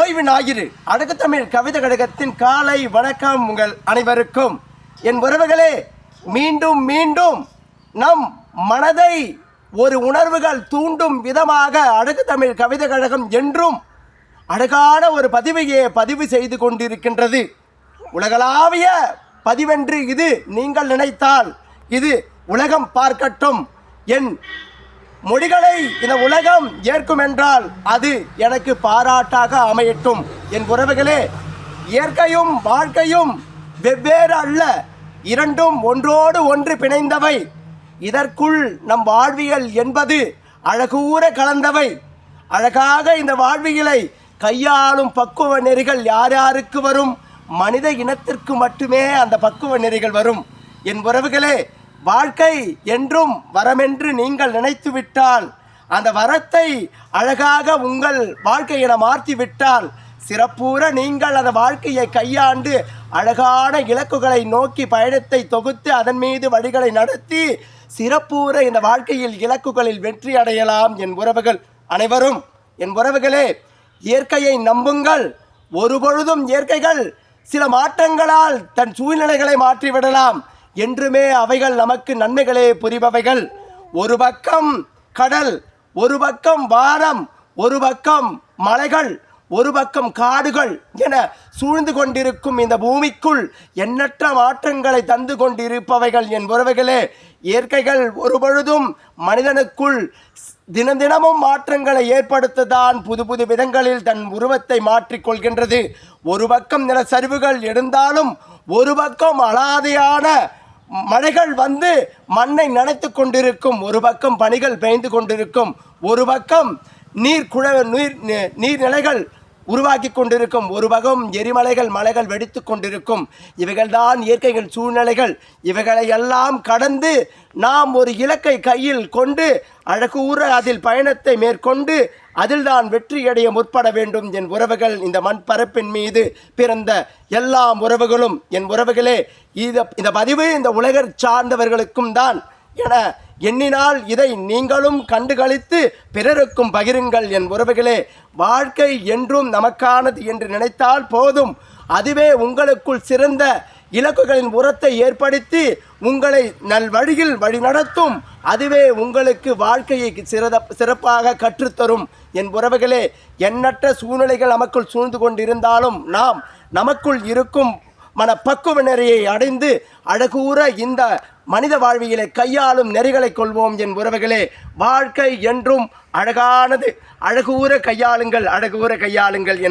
ஓய்வு ஞாயிறு அழகு தமிழ் கவிதை கழகத்தின் காலை வணக்கம் உங்கள் அனைவருக்கும். என் உறவுகளே, மீண்டும் மீண்டும் நம் மனதை ஒரு உணர்வுகள் தூண்டும் விதமாக அழகு தமிழ் கவிதை கழகம் என்றும் அழகான ஒரு பதிவையே பதிவு செய்து கொண்டிருக்கின்றது. உலகளாவிய பதிவென்று இது நீங்கள் நினைத்தால் இது உலகம் பார்க்கட்டும். என் மொழிகளை இந்த உலகம் ஏற்கும் என்றால் அது எனக்கு பாராட்டாக அமையட்டும். என் உறவுகளே, இயற்கையும் வாழ்க்கையும் வெவ்வேறு அல்ல, இரண்டும் ஒன்றோடு ஒன்று பிணைந்தவை. இதற்குள் நம் வாழ்வியல் என்பது அழகூற கலந்தவை. அழகாக இந்த வாழ்வியலை கையாளும் பக்குவ நெறிகள் யார் யாருக்கு வரும்? மனித இனத்திற்கு மட்டுமே அந்த பக்குவ நெறிகள் வரும். என் உறவுகளே, வாழ்க்கை என்றும் வரமென்று நீங்கள் நினைத்துவிட்டால், அந்த வரத்தை அழகாக உங்கள் வாழ்க்கையின மாற்றிவிட்டால், சிறப்பூற நீங்கள் அந்த வாழ்க்கையை கையாண்டு அழகான இலக்குகளை நோக்கி பயணத்தை தொகுத்து அதன் மீது வழிகளை நடத்தி சிறப்பூற இந்த வாழ்க்கையில் இலக்குகளில் வெற்றி அடையலாம். என் உறவுகள் அனைவரும், என் உறவுகளே, இயற்கையை நம்புங்கள். ஒருபொழுதும் இயற்கைகள் சில மாற்றங்களால் தன் சூழ்நிலைகளை மாற்றிவிடலாம். என்றுமே அவைகள் நமக்கு நன்மைகளே புரிபவைகள். ஒரு பக்கம் கடல், ஒரு பக்கம் வானம், ஒரு பக்கம் மலைகள், ஒரு பக்கம் காடுகள் என சூழ்ந்து கொண்டிருக்கும் இந்த பூமிக்குள் எண்ணற்ற மாற்றங்களை தந்து கொண்டிருப்பவைகள். என் உறவுகளே, இயற்கைகள் ஒருபொழுதும் மனிதனுக்குள் தினமும் மாற்றங்களை ஏற்படுத்ததான் புது புது விதங்களில் தன் உருவத்தை மாற்றிக்கொள்கின்றது. ஒரு பக்கம் நிலச்சரிவுகள் இருந்தாலும், ஒரு பக்கம் அலாதையான மழைகள் வந்து மண்ணை நனைத்து கொண்டிருக்கும், ஒரு பக்கம் பனிகள் பெய்து கொண்டிருக்கும், ஒரு பக்கம் நீர்நிலைகள் உருவாக்கி கொண்டிருக்கும், ஒரு பக்கம் எரிமலைகள் மலைகள் வெடித்து கொண்டிருக்கும். இவைகள்தான் இயற்கைகள் சூழ்நிலைகள். இவைகளை எல்லாம் கடந்து நாம் ஒரு இலக்கை கையில் கொண்டு அழகூற அதில் பயணத்தை மேற்கொண்டு அதில்தான் வெற்றியடைய முற்பட வேண்டும். என் உறவுகள், இந்த மண் பரப்பின் மீது பிறந்த எல்லா உறவுகளும், என் உறவுகளே, இந்த பதிவு இந்த உலக சார்ந்தவர்களுக்கும் தான் என எண்ணினால் இதை நீங்களும் கண்டுகளித்து பிறருக்கும் பகிருங்கள். என் உறவுகளே, வாழ்க்கை என்றும் நமக்கானது என்று நினைத்தால் போதும். அதுவே உங்களுக்குள் சிறந்த இலக்குகளின் உரத்தை ஏற்படுத்தி உங்களை நல்வழியில் வழி நடத்தும். அதுவே உங்களுக்கு வாழ்க்கையை சிறப்பாக கற்றுத்தரும். என் உறவுகளே, எண்ணற்ற சூழ்நிலைகள் நமக்குள் சூழ்ந்து கொண்டிருந்தாலும் நாம் நமக்குள் இருக்கும் மனப்பக்குவ நெறியை அடைந்து அழகூற இந்த மனித வாழ்வியலை கையாளும் நெறிகளை கொள்வோம். என் உறவுகளே, வாழ்க்கை என்றும் அழகானது. அழகூற கையாளுங்கள், அழகூற கையாளுங்கள். என்